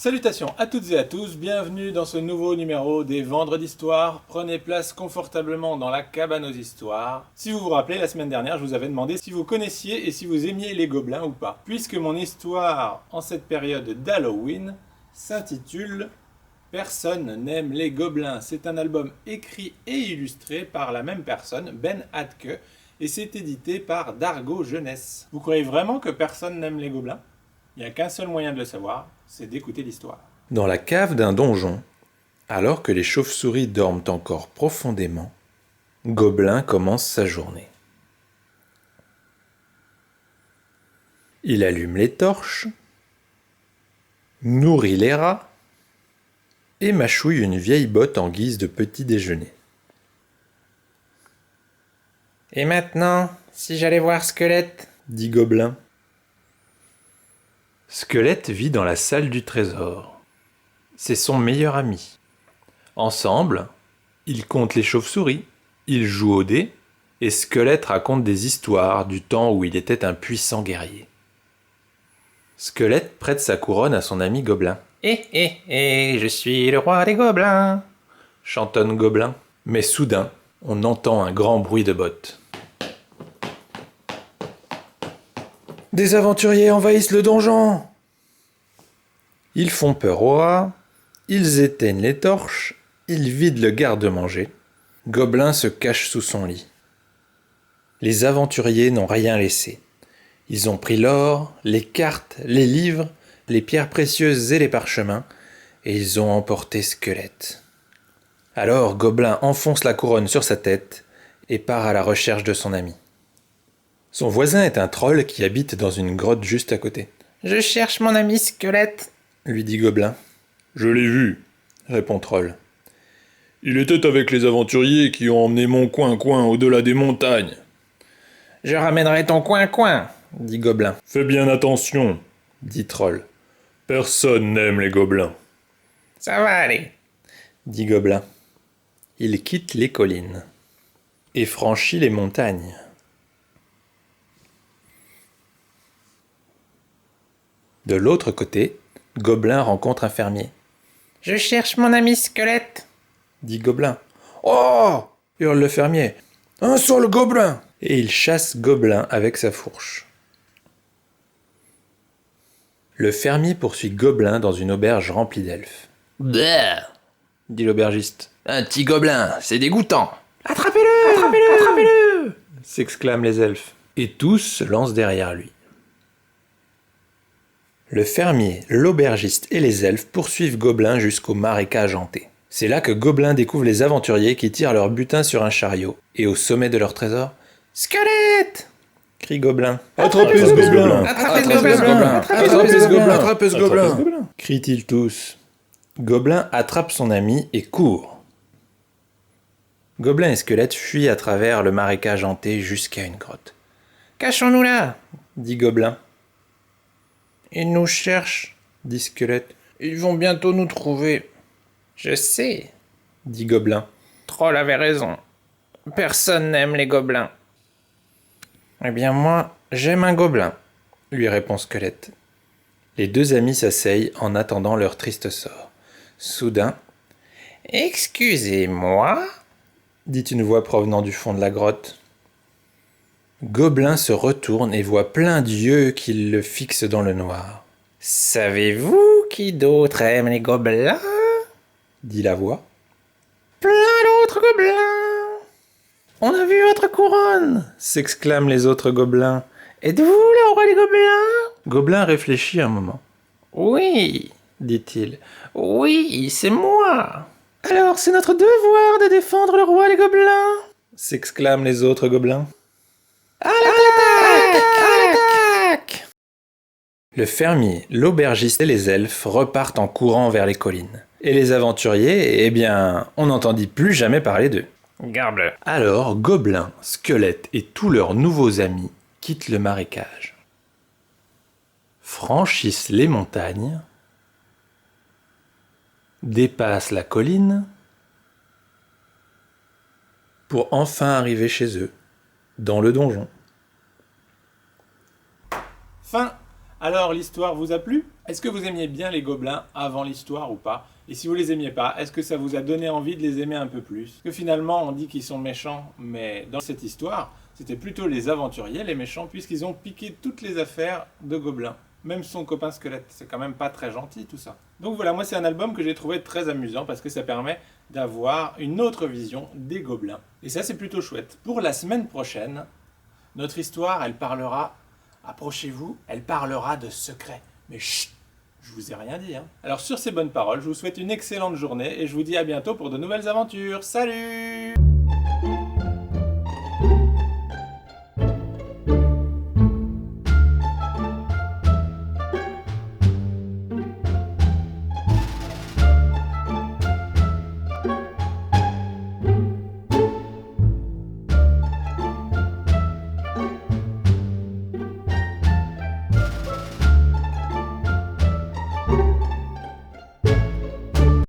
Salutations à toutes et à tous, bienvenue dans ce nouveau numéro des Vendredis d'Histoire. Prenez place confortablement dans la cabane aux histoires. Si vous vous rappelez, la semaine dernière, je vous avais demandé si vous connaissiez et si vous aimiez les gobelins ou pas. Puisque mon histoire, en cette période d'Halloween, s'intitule Personne n'aime les gobelins. C'est un album écrit et illustré par la même personne, Ben Hadke, et c'est édité par Dargaud Jeunesse. Vous croyez vraiment que personne n'aime les gobelins ? Il n'y a qu'un seul moyen de le savoir, c'est d'écouter l'histoire. Dans la cave d'un donjon, alors que les chauves-souris dorment encore profondément, Gobelin commence sa journée. Il allume les torches, nourrit les rats et mâchouille une vieille botte en guise de petit déjeuner. « Et maintenant, si j'allais voir Squelette ?» dit Gobelin. Squelette vit dans la salle du trésor. C'est son meilleur ami. Ensemble, ils comptent les chauves-souris, ils jouent au dé, et Squelette raconte des histoires du temps où il était un puissant guerrier. Squelette prête sa couronne à son ami Gobelin. « je suis le roi des gobelins !» chantonne Gobelin. Mais soudain, on entend un grand bruit de bottes. Des aventuriers envahissent le donjon! Ils font peur aux rats, ils éteignent les torches, ils vident le garde-manger. Gobelin se cache sous son lit. Les aventuriers n'ont rien laissé. Ils ont pris l'or, les cartes, les livres, les pierres précieuses et les parchemins, et ils ont emporté Squelette. Alors Gobelin enfonce la couronne sur sa tête et part à la recherche de son ami. Son voisin est un troll qui habite dans une grotte juste à côté. « Je cherche mon ami Squelette !» lui dit Gobelin. « Je l'ai vu !» répond Troll. « Il était avec les aventuriers qui ont emmené mon coin-coin au-delà des montagnes. »« Je ramènerai ton coin-coin !» dit Gobelin. « Fais bien attention !» dit Troll. « Personne n'aime les gobelins. »« Ça va aller !» dit Gobelin. Il quitte les collines et franchit les montagnes. De l'autre côté, Gobelin rencontre un fermier. « Je cherche mon ami Squelette !» dit Gobelin. « Oh !» hurle le fermier. « Un seul gobelin !» Et il chasse Gobelin avec sa fourche. Le fermier poursuit Gobelin dans une auberge remplie d'elfes. « Bleh !» dit l'aubergiste. « Un petit gobelin, c'est dégoûtant !»« Attrapez-le ! Attrapez-le ! Attrapez-le !» s'exclament les elfes. Et tous se lancent derrière lui. Le fermier, l'aubergiste et les elfes poursuivent Gobelin jusqu'au marécage hanté. C'est là que Gobelin découvre les aventuriers qui tirent leur butin sur un chariot. Et au sommet de leur trésor, « Squelette !» crie Gobelin. « Attrapez ce gobelin !»« Attrapez ce gobelin !»« Attrapez ce gobelin !»« Attrapez ce gobelin !» crient-ils tous. Gobelin attrape son ami et court. Gobelin et Squelette fuient à travers le marécage hanté jusqu'à une grotte. « Cachons-nous là !» dit Gobelin. « Ils nous cherchent !» dit Squelette. « Ils vont bientôt nous trouver. »« Je sais !» dit Gobelin. Troll avait raison. Personne n'aime les gobelins. »« Eh bien moi, j'aime un gobelin !» lui répond Squelette. Les deux amis s'asseyent en attendant leur triste sort. Soudain, « Excusez-moi !» dit une voix provenant du fond de la grotte. Gobelin se retourne et voit plein d'yeux qui le fixent dans le noir. « Savez-vous qui d'autre aime les gobelins ?» dit la voix. « Plein d'autres gobelins !»« On a vu votre couronne !» s'exclament les autres gobelins. « Êtes-vous le roi des gobelins ?» Gobelin réfléchit un moment. « Oui, dit-il. Oui, c'est moi !»« Alors c'est notre devoir de défendre le roi des gobelins !» s'exclament les autres gobelins. À l'attaque ! À l'attaque ! Le fermier, l'aubergiste et les elfes repartent en courant vers les collines. Et les aventuriers, eh bien, on n'entendit plus jamais parler d'eux. Garde. Alors, Gobelin, Squelette et tous leurs nouveaux amis quittent le marécage, franchissent les montagnes, dépassent la colline, pour enfin arriver chez eux, dans le donjon. Fin. Alors, l'histoire vous a plu? Est-ce que vous aimiez bien les gobelins avant l'histoire ou pas? Et si vous les aimiez pas, est-ce que ça vous a donné envie de les aimer un peu plus? Parce que finalement, on dit qu'ils sont méchants, mais dans cette histoire, c'était plutôt les aventuriers, les méchants, puisqu'ils ont piqué toutes les affaires de Gobelin. Même son copain squelette, c'est quand même pas très gentil tout ça. Donc voilà, moi c'est un album que j'ai trouvé très amusant parce que ça permet d'avoir une autre vision des gobelins. Et ça c'est plutôt chouette. Pour la semaine prochaine, notre histoire, elle parlera, approchez-vous, elle parlera de secrets. Mais chut, je vous ai rien dit. Alors sur ces bonnes paroles, je vous souhaite une excellente journée et je vous dis à bientôt pour de nouvelles aventures. Salut!